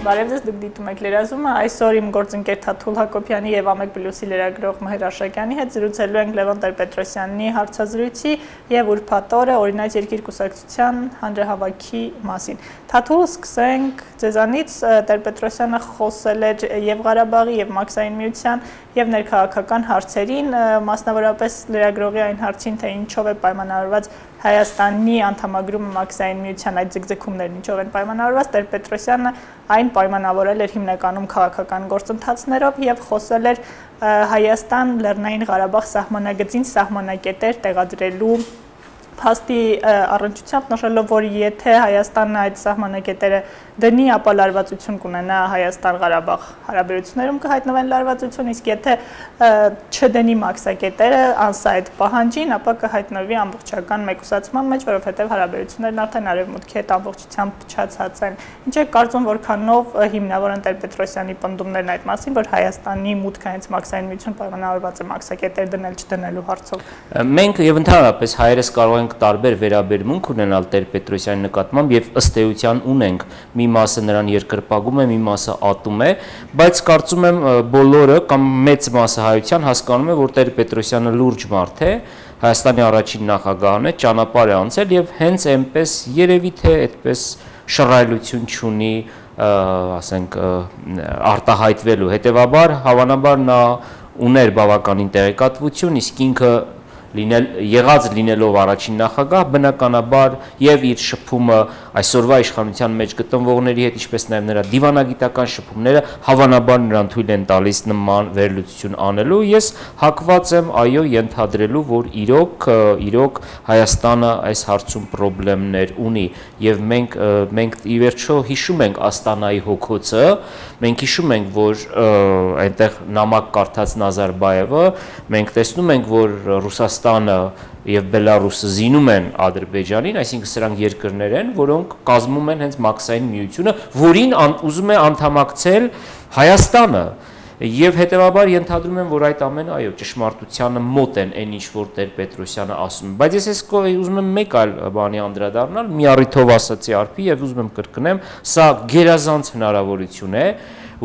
Բարև ձեզ, դուք դիտում եք լրազումը, այսօր իմ գործընկեր Թաթուլ Հակոբյանի եւ Ամեկ Պլյուսի լրագրող Մհեր Աշակյանի հետ զրուցելու ենք Լևոն Տեր-Պետրոսյանի հարցազրույցի եւ ուրբաթ օրը օրինաց երկիր կուսակցության հանրահավաքի մասին։ Թաթուլ, սկսենք ձեզանից, Տեր-Պետրոսյանը խոսել էր եւ Ղարաբաղի եւ Մաքսային միության եւ ներքաղաքական հարցերին, մասնավորապես լրագրողի այն հարցին, թե ինչով է պայմանավորված Հայաստանի անդամագրումը Մաքսային միության այդ ձգձգումներն ինչով են պայմանավորված, Տեր-Պետրոսյանը այն պայմանավորել էր հիմնականում քաղաքական գործընթացներով եւ խոսել էր Հայաստան Լեռնային Ղարաբաղ սահմանագծին սահմանակետեր տեղադրելու փաստի առնչությամբ նշելով, որ եթե Հայաստանը այդ սահմանակետերը դնի, ապա լարվածություն կունենա Հայաստան-Ղարաբաղ հարաբերություններում կհայտնվեն լարվածություն, իսկ եթե չդնի մաքսակետերը անսա այդ պահանջին, ապա կհայտնվի ամբողջական մեկուսացման մեջ, որովհետև հարաբերություններն արդեն արևմուտքի հետ ամբողջությամբ փչացած են։ Ինչ է կարծում, որքանով հիմնավոր են Տեր-Պետրոսյանի պնդումներն այդ մասին, որ Հայաստանի մուտքը հենց Մաքսային միություն պայմանավորված է մաքսակետեր դնել չդնելու հարցով։ Մենք եւ ընդհանրապես հայերս կարող ենք տարբեր վերաբերմունք ունենալ Տեր-Պետրոսյանի նկատմամբ եւ ըստ էության ունենք, մի մասը նրան երկրպագում է, մի մասը ատում է, բայց կարծում եմ բոլորը կամ մեծ մասը հայության հասկանում է, որ Տեր-Պետրոսյանը լուրջ մարդ է, Հայաստանի առաջին նախագահն է, ճանապարհ է անցել եւ հենց այնպես երևի թե այդպես շռայլություն չունի, ասենք արտահայտվելու, հետեւաբար հավանաբար նա ուներ բավականին տեղեկատվություն, իսկ ինքը եղած լինելով առաջին նախագահ, բնականաբար եւ իր շփումը այսօրվա իշխանության մեջ գտնվողների հետ, ինչպես նաեւ նրա դիվանագիտական շփումները հավանաբար նրան թույլ են տալիս նման վերլուծություն անելու։ Ես հակված եմ այո ենթադրելու, որ իրոք Հայաստանը այս հարցում խնդիրներ ունի եւ մենք ի վերջո հիշում ենք Աստանայի հոգոցը, մենք հիշում ենք, որ այնտեղ նամակ կարդաց Նազարբայևը, մենք տեսնում ենք, որ Ռուսաստանը եւ Բելարուսը զինում են Ադրբեջանին, այսինքն սրանք երկրներ են, որոնք կազմում են հենց Մաքսային միությունը, որին ուզում է անդամակցել Հայաստանը, եւ հետեւաբար ենթադրում եմ, որ այդ ամենը այո ճշմարտությանը մոտ են այն ինչ որ Տեր-Պետրոսյանը ասում է, բայց ես ուզում եմ մեկ այլ բանի անդրադառնալ, մի առիթով ասացի արփի եւ ուզում եմ կրկնեմ, սա գերազանց հնարավորություն է,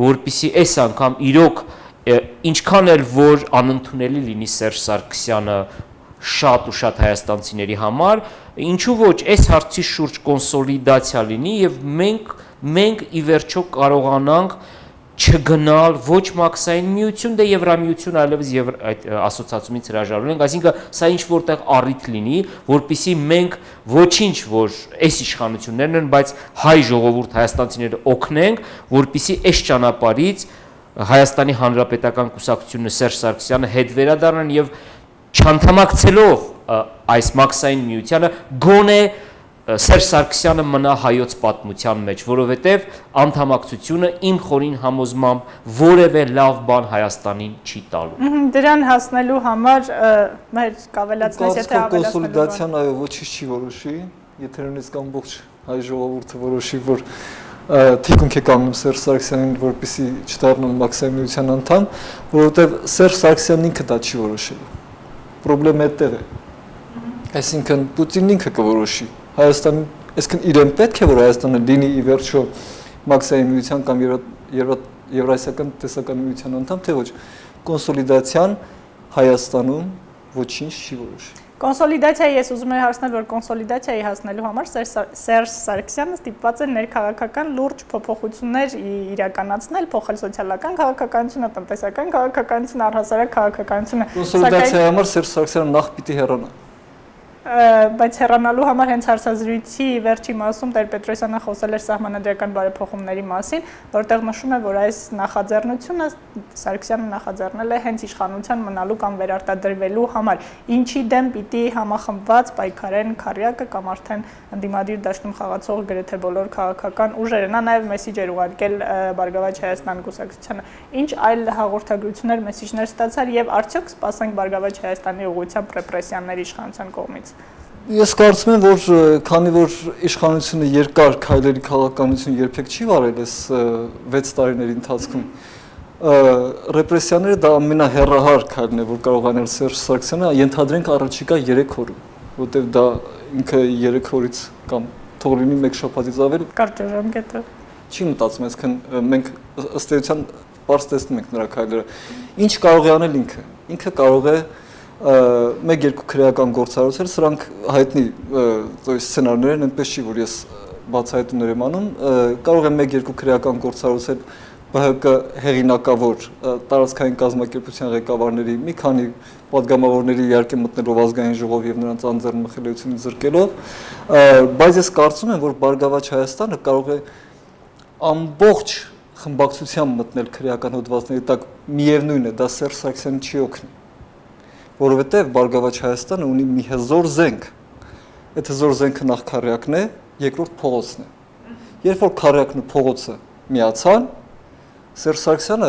որպեսզի այս անգամ իրոք ինչքան էլ որ անընդունելի լինի Սերժ Սարգսյանը շատ ու շատ հայաստանցիների համար, ինչու ոչ այս հարցի շուրջ կոնսոլիդացիա լինի եւ մենք ի վերջո կարողանանք չգնալ ոչ Մաքսային միություն, դե Եվրամիություն այլևս այդ ասոցիացիումից հրաժարվել ենք, այսինքն սա ինչ որտեղ առիթ լինի, որպեսզի մենք ոչինչ որ այս իշխանություններն են, բայց հայ ժողովուրդ հայաստանցիները օգնենք, որպեսզի այս ճանապարհից Հայաստանի Հանրապետական կուսակցությունը Սերժ Սարգսյանը հետ վերադառնան եւ չանդամակցելով այս Մաքսային միությանը գոնե Սերժ Սարգսյանը մնա հայոց պատմության մեջ, որովհետեւ անդամակցությունը իմ խորին համոզմամբ որևէ լավ բան Հայաստանին չի տալու։ Դրան հասնելու համար մեր կավելացնես, եթե կոնսոլիդացիան այո ոչինչ չի որոշի, եթե նույնիսկ ամբողջ հայ ժողովուրդը որոշի, որ թիկունք է կանգնում Սերժ Սարգսյանին, որպեսզի չդառնան Մաքսային միության անդամ, որովհետև Սերժ Սարգսյանն ինքը դա չի որոշելու։ Պրոբլեմը այդտեղ է։ Այսինքն Պուտինն ինքը կորոշի։ Հայաստանը, այսինքն իրեն պետք է որ Հայաստանը լինի ի վերջո Մաքսային միության կամ Եվրասիական տնտեսական միության անդամ, թե ոչ։ Կոնսոլիդացիան Հայաստանում ոչինչ չի որոշի։ Կոնսոլիդացիայի ես ուզում եմ հարցնել, որ կոնսոլիդացիայի հասնելու համար Սերժ Սարգսյանը ստիպված է ներքաղաքական լուրջ փոփոխություններ իրականացնել, փոխել սոցիալական քաղաքականությունը, տնտեսական քաղաքականությունը, առհասարակ քաղաքականությունը։ Կոնսոլիդացիայի համար Սերժ Սարգսյանը նախ պիտի հեռանա։ Բայց հեռանալու համար հենց հարցազրույցի վերջի մասում Տեր-Պետրոսյանը խոսել էր սահմանադրական բարեփոխումների մասին, որտեղ նշում է, որ այս նախաձեռնությունը Սարգսյանը նախաձեռնել է հենց իշխանության մնալու կամ վերարտադրվելու համար, ինչի դեմ պիտի համախմբված պայքարեն քարյակը կամ արդեն ընդդիմադիր դաշտում խաղացող գրեթե բոլոր քաղաքական ուժերը։ Նա նաև մեսիջ էր ուղարկել Բարգավաճ Հայաստան կուսակցությանը։ Ինչ այլ հաղորդագրություններ, մեսիջներ ստացար եւ արդյոք սպասենք Բարգավաճ Հայաստանի ուղղությամբ ռեպրեսիաների իշխանության կողմից։ Ես կարծում եմ, որ քանի որ իշխանությունը երկար քայլերի քաղաքականություն երբեք չի վարել այս 6 տարիների ընթացքում, ռեպրեսիաները դա ամենահեռահար քայլն է, որ կարող անել Սերժ Սարգսյանը, ենթադրենք առաջիկա 3 օրում, որտեղ դա ինքը 3 օրից կամ թող լինի 1 շաբաթից ավել։ Կարճ ժամկետ է։ չի մտածում, այսինքն մենք ըստ էության բարձ տեսնում ենք նրա քայլերը։ Ինչ կարող է անել ինքը։ Ինքը կարող է մեկ-երկու քրեական գործառույթեր, սրանք հայտնի սցենարներ են, այնպես չի, որ ես բացահայտումներ եմ անում, կարող է մեկ-երկու քրեական գործառույթեր ԲՀԿ հեղինակավոր տարածքային կազմակերպության ղեկավարների մի քանի պատգամավորների իհարկե մտնելով ազգային ժողով եւ նրանց անձեռնմխելիությունից զրկելով, բայց ես կարծում եմ, որ Բարգավաճ Հայաստանը կարող է ամբողջ խմբակցությամբ մտնել քրեական հոդվածների տակ, միևնույն է, դա Սերժ Սարգսյանին չի օգնի, որովհետեւ Բարգավաճ Հայաստանը ունի մի հզոր զենք, այդ հզոր զենքը նախ քարյակն է, երկրորդ փողոցն է։ Երբ որ քարյակն ու փողոցը միացան, Սերժ Սարգսյանը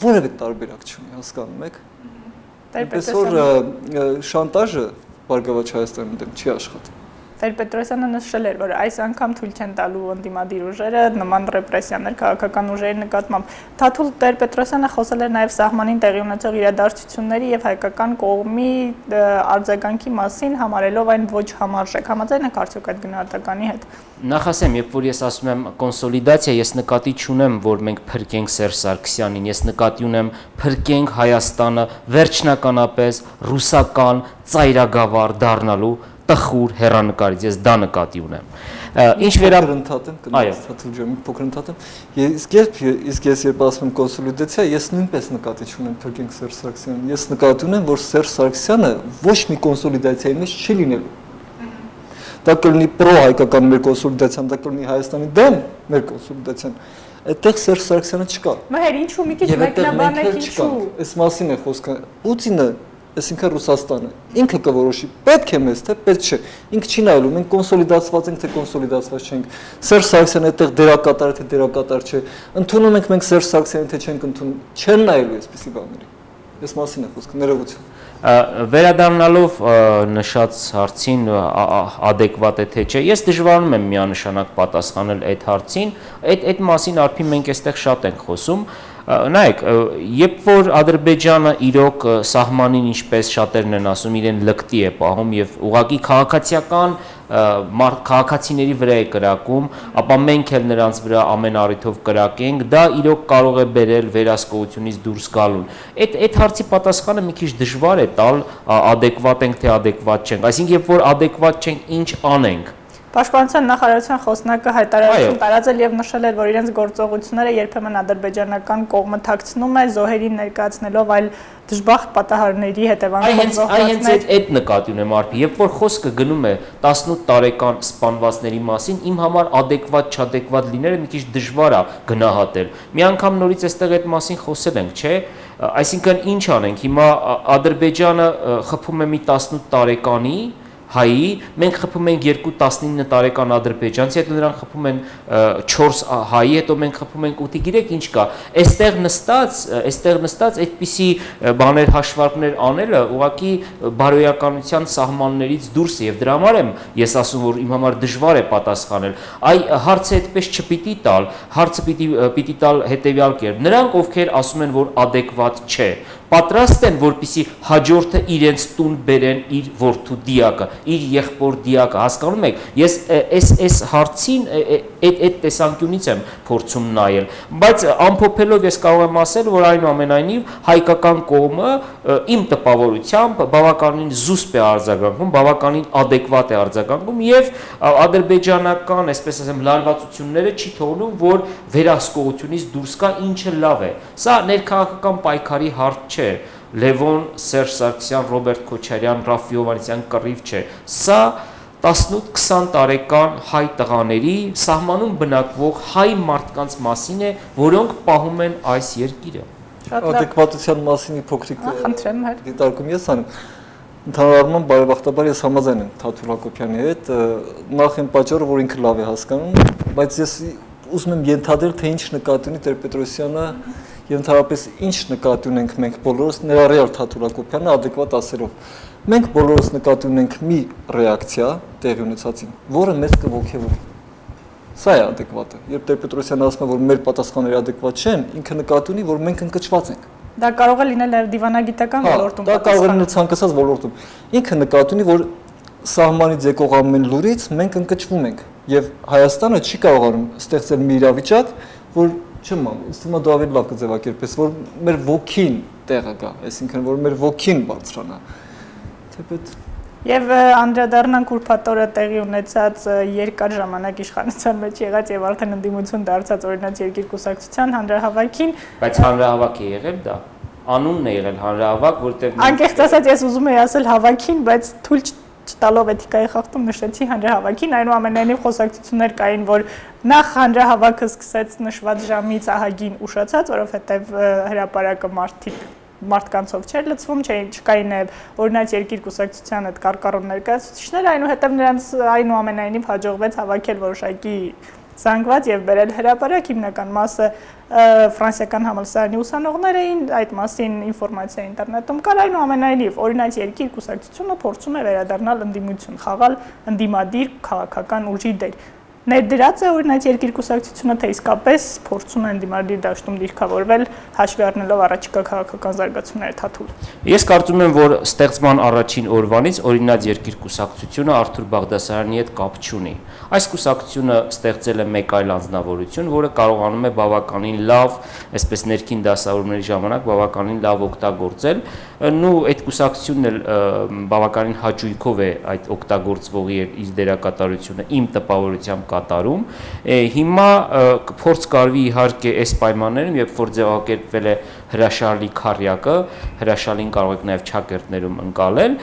որևէ տարբերակ չունի, հասկանում եք։ Այնպես որ շանտաժը Բարգավաճ Հայաստանի դեմ չի աշխատի։ Տեր-Պետրոսյանը նշել էր, որ այս անգամ թույլ չեն տալու ընդդիմադիր ուժերը նման ռեպրեսիաներ քաղաքական ուժերի նկատմամբ։ Թաթուլ Տեր-Պետրոսյանը խոսել էր նաև սահմանին տեղի ունեցող իրադարձությունների եւ հայկական կողմի արձագանքի մասին, համարելով այն ոչ համարժեք։ Համաձայն եք արդյոք այդ գնահատականի հետ։ Նախ ասեմ, երբ որ ես ասում եմ կոնսոլիդացիա, ես նկատի չունեմ, որ մենք փրկենք Սերժ Սարգսյանին, ես նկատի ունեմ փրկենք Հայաստանը վերջնականապես ռուսական ծայրագավառ դառնալու տխուր հեռանկարից, ես դա նկատի ունեմ։ Ինչ վերաբերում Թաթուլ ջան, մի փոքր ընդհատեմ։ Իսկ ես երբ ասում եմ կոնսոլիդացիա, ես նույնպես նկատի չունեմ փրկենք Սերժ Սարգսյանին։ Ես նկատի ունեմ, որ Սերժ Սարգսյանը ոչ մի կոնսոլիդացիայի մեջ չի լինելու։ Դա կլինի պրո-հայկական մեր կոնսոլիդացիան, դա կլինի Հայաստանի դեմ մեր կոնսոլիդացիան։ Այդտեղ Սերժ Սարգսյանը չկա։ Մհեր, ինչու մի քիչ մեկնաբանեք ինչու։ Այս մասին է խոսքը։ Պուտինը, այսինքն Ռուսաստանը, ինքը կորոշի, պետք է մեզ, թե պետք չէ։ Ինքը չի նայելու, մենք կոնսոլիդացված ենք, թե կոնսոլիդացված չենք։ Սերժ Սարգսյանը այդտեղ դերակատար է, թե դերակատար չէ։ Ընդունում ենք մենք Սերժ Սարգսյանին, թե չենք ընդունում։ Չեն նայելու այսպիսի բաների։ Այս մասին է խոսքը, ներողություն։ Վերադառնալով նշած հարցին adekvat է թե չէ, ես դժվարանում եմ միանշանակ պատասխանել այդ հարցին, այդ մասին արդեն մենք այստեղ շատ ենք խոսում։ Նայեք, երբ որ Ադրբեջանը իրոք սահմանին, ինչպես շատերն են ասում, իրեն լկտի է պահում եւ ուղղակի քաղաքացիական քաղաքացիների վրա է կրակում, ապա մենք էլ նրանց վրա ամեն առիթով կրակենք, դա իրոք կարող է բերել վերահսկողությունից դուրս գալուն։ Այդ հարցի պատասխանը մի քիչ դժվար է տալ, adekvat ենք թե adekvat չենք, այսինքն երբ որ adekvat չենք, ինչ անենք։ Պաշտպանության նախարարության խոսնակը հայտարարություն տարածել եւ նշել էր, որ իրենց գործողությունները երբեմն ադրբեջանական կողմը թաքցնում է, զոհերին ներկայացնելով այլ դժբախտ պատահարների հետևանքով զոհվածներ։ Այդ նկատի ունեմ արդի, երբ որ խոսքը գնում է 18 տարեկան սպանվածների մասին, իմ համար adekvat չadekvat լինելը մի քիչ դժվար է գնահատել։ Մի անգամ նորից այստեղ այդ մասին խոսել ենք, չէ՞։ Այսինքն ինչ անենք, հիմա Ադրբեջանը խփում է մի 18 տարեկանի հայի, մենք խփում ենք 2-19 տարեկան ադրբեջանցի, հետո նրանք խփում են 4 հայի, հետո մենք խփում ենք 8-ի, գիտեք ինչ կա, այստեղ նստած այդպիսի բաներ հաշվարկներ անելը ուղղակի բարոյականության սահմաններից դուրս է եւ դրա համար եմ ես ասում, որ իմ համար դժվար է պատասխանել։ Այ հարցը այդպես չպիտի տալ, հարցը պիտի տալ հետեւյալ կերպ։ Նրանք, ովքեր ասում են, որ adekvat չէ, պատրաստ են, որպեսզի հաջորդը իրենց տուն բերեն իր որդու դիակը, իր եղբոր դիակը, հասկանում եք։ Ես այս հարցին այդ տեսանկյունից եմ փորձում նայել, բայց ամփոփելով ես կարող եմ ասել, որ այնուամենայնիվ հայկական կողմը իմ տպավորությամբ բավականին զուսպ է արձագանքում, բավականին adekvat է արձագանքում եւ ադրբեջանական, այսպես ասեմ, լարվածությունները չի թողնում, որ վերահսկողությունից դուրս գա, ինչը լավ է։ Սա ներքաղաքական պայքարի հարց չէ, Լևոն, Սերժ Սարգսյան, Ռոբերտ Քոչարյան, Ռաֆֆի Հովհաննիսյան կռիվ չէ։ Սա 18-20 տարեկան հայ տղաների սահմանում բնակվող հայ մարդկանց մասին է, որոնք պահում են այս երկիրը։ Adekvatության մասին փոքրիկ խնդրեմ հեր դիտարկում ես անում։ Ընդհանրապես բարեբախտաբար ես համաձայն եմ Թաթուլ Հակոբյանի հետ, նախ այն պատճառը, որ ինքը լավ է հասկանում, բայց ես ուզում եմ ենթադրել, թե ինչ նկատի ունի Տեր-Պետրոսյանը եւ ընդհանրապես ինչ նկատի ունենք մենք բոլորս, ներառյալ Թաթուլ Հակոբյանը adekvat ասելով։ Մենք բոլորս նկատի ունենք մի ռեակցիա տեղի ունեցածին, որը մեզ կողքեվի։ Սա է adekvat-ը։ Երբ Տեր-Պետրոսյանը ասում է, որ մեր պատասխանները adekvat չեն, ինքը նկատի ունի, որ մենք ընկճված ենք։ Դա կարող է լինել նաև դիվանագիտական ոլորտում։ Դա կարող է լինել ցանկացած ոլորտում։ Ինքը նկատի ունի, որ սահմանից եկող ամեն լուրից մենք ընկճվում ենք։ եւ Հայաստանը չի կարողանում ստեղծել մի իրավիճակ, որ չեմ ամ, ինձ թվում է դա ավելի լավ կձևակերպես, որ մեր ոգին տեղը գա, այսինքն որ մեր ոգին բարձրանա։ Թեպետ Եվ անդրադառնանք ուրբաթ օրը տեղի ունեցած երկար ժամանակ իշխանության մեջ եղած եւ արդեն ընդդիմություն դարձած օրինաց երկիր կուսակցության հանրահավաքին, բայց հանրահավաք է եղել դա։ Անունն է եղել հանրահավաք, որտեղ անկեղծ ասած ես ուզում եի ասել հավաքին, բայց թույլ չտալով էթիկայի խախտում նշեցի հանրահավաքին, այնուամենայնիվ խոսակցություններ կային, որ նախ հանրահավաքը սկսեց նշված ժամից ահագին ուշացած, որովհետեւ հրապարակը մարդկանցով չէր լցվում, չկային օրինաց երկիր կուսակցության այդ կարկառուն ներկայացուցիչներ, այնուհետև նրանց այնուամենայնիվ հաջողվեց հավաքել որոշակի զանգված եւ բերել հրապարակ, հիմնական մասը ֆրանսիական համալսարանի ուսանողներ էին, այդ մասին ինֆորմացիա ինտերնետում կար, այնուամենայնիվ օրինաց երկիր կուսակցությունը փորձում է վերադառնալ ընդդիմություն, խաղալ ընդդիմադիր քաղաքական ուժի դեր։ Ներդրած է օրինաց երկիր կուսակցությունը, թե իսկապես փորձում է ընդդիմադիր դաշտում դիրքավորվել, հաշվի առնելով առաջիկա քաղաքական զարգացումները Թաթուլ։ Ես կարծում եմ, որ ստեղծման առաջին օրվանից օրինաց երկիր կուսակցությունը Արթուր Բաղդասարյանի հետ կապ չունի։ Այս կուսակցությունը ստեղծել է մեկ այլ անձնավորություն, որը կարողանում է բավականին լավ, այսպես ներքին դասավորումների ժամանակ բավականին լավ օգտագործել, ու այդ կուսակցությունն էլ բավականին հաճույքով է այդ օգտագործվողի իր դերակատարությունը իմ տպավորությամբ կատարում։ Հիմա փորձ կարվի իհարկե այս պայմաններում, երբ որ ձևակերպվել է հրաշալի քառյակը, հրաշալին կարող եք նաև չակերտներում ընկալել,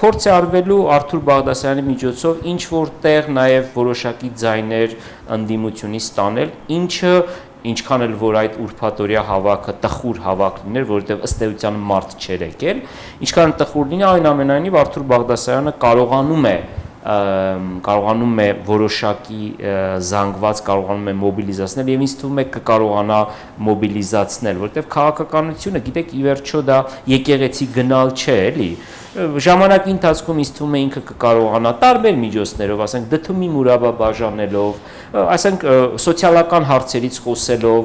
փորձ է արվելու Արթուր Բաղդասարյանի միջոցով ինչ որտեղ նաև որոշակի ձայներ ընդդիմությունից ստանել, ինչը ինչքան էլ որ այդ ուրբաթօրյա հավաքը տխուր հավաք լիներ, որովհետև ըստ էության մարդ չէր եկել, ինչքան տխուր լինի, այնուամենայնիվ Արթուր Բաղդասարյանը կարողանում է որոշակի զանգված, կարողանում է մոբիլիզացնել եւ ինձ թվում է կկարողանա մոբիլիզացնել, որովհետեւ քաղաքականությունը, գիտեք, ի վերջո դա եկեղեցի գնալ չէ, էլի։ Ժամանակի ընթացքում ինձ թվում է ինքը կկարողանա տարբեր միջոցներով, ասենք դդումի մուրաբա բաժանելով, ասենք սոցիալական հարցերից խոսելով,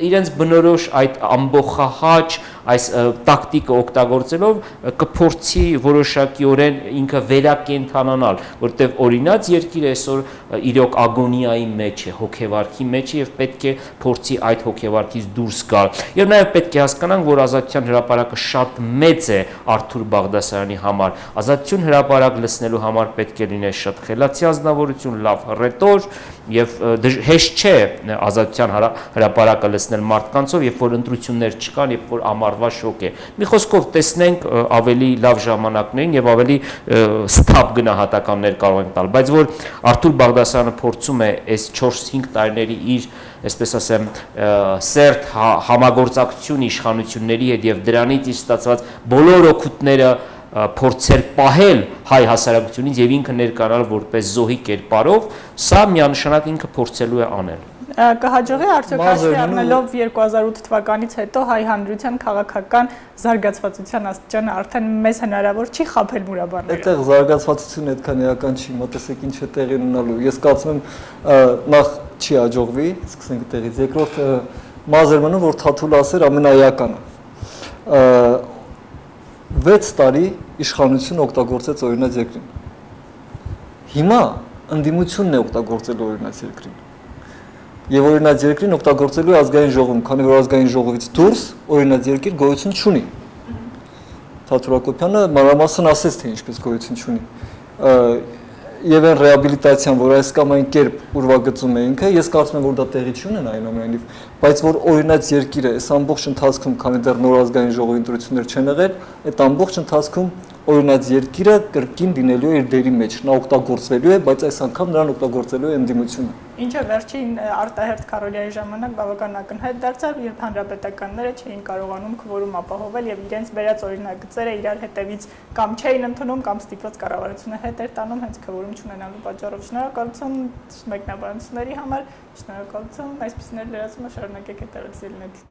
իրենց բնորոշ այդ ամբողջահաճ այս տակտիկը օգտագործելով կփորձի որոշակիորեն ինքը վերակենդանանալ, որտեղ օրինաց երկիրը այսօր իրոք ագոնիայի մեջ է, հոգեվարքի մեջ է եւ պետք է փորձի այդ հոգեվարքից դուրս գալ։ Եվ նաեւ պետք է հասկանանք, որ Ազատության հրապարակը շատ մեծ է Արթուր Բաղդասարյանի համար։ Ազատություն հրապարակ լցնելու համար պետք է լիներ շատ խելացի ազնվորություն, լավ հռետոր եւ հեշտ չէ Ազատության հրապարակը լցնել մարդկանցով, երբ որ ընտրություններ չկան, երբ որ ամառվա շոկ է։ Մի խոսքով տեսնենք ավելի լավ ժամանակներին եւ ավելի ստապ գնահատականներ կարող ենք տալ, բայց որ Արթուր Բաղդասարյանը փորձում է այս 4-5 տարիների իր, այսպես ասեմ, սերտ համագործակցություն իշխանությունների հետ եւ դրանից իր ստացված բոլոր օգուտները փորձել պահել հայ հասարակությունից եւ ինքը ներկայանալ որպես զոհի կերպարով, սա միանշանակ ինքը փորձելու է անել։ Կհաջողի արդյոք հաշվի առնելով 2008 թվականից հետո հայ հանրության քաղաքական զարգացվածության աստիճանը արդեն մեզ հնարավոր չի խաբել մուրաբաները։ Այդտեղ զարգացվածությունը այդքան էական չի, մտածեք ինչ է տեղի ունենալու։ Ես կարծում եմ նախ չի հաջողվի, սկսենք այդտեղից։ Երկրորդ Մազերմանը, որ Թաթուլը ասեր, ամենաեականը։ 6 տարի իշխանություն օգտագործեց օրինաց երկրին։ Հիմա ընդդիմությունն է օգտագործել օրինաց երկրին։ Եվ օրինաց երկրին օգտագործելու ազգային ժողովում, քանի որ ազգային ժողովից դուրս օրինաց երկիր գոյություն չունի։ Թաթուլ Հակոբյանը մանրամասն ասեց, թե ինչպես գոյություն չունի։ Եվ այն ռեաբիլիտացիան, որ այս կամ այն կերպ ուրվագծում է ինքը, ես կարծում եմ, որ դա տեղի չունեն այնուամենայնիվ, բայց որ օրինաց երկիրը այս ամբողջ ընթացքում, քանի դեռ նոր ազգային ժողովի ընտրություններ չեն եղել, այդ ամբողջ ընթացքում օրինաց երկիրը կրկին լինելու է իր դերի մեջ, նա օգտագործվելու է, բայց այս անգամ նրան օգտագործելու է ընդդիմությունը։ Ինչը վերջին արտահերթ Քարոլյայի ժամանակ բավական ակնհայտ դարձավ, երբ հանրապետականները չէին կարողանում քվորում ապահովել եւ իրենց վերած օրինագծերը իրար հետևից կամ չէին ընդունում կամ ստիպված կառավարությունը հետ էր տանում հենց քվորում չունենալու պատճառով։ Շնորհակալություն մեկնաբանությունների համար, շնորհակալություն, այսպիսիներ լրացումը շարունակեք հետևել Զելնեթ։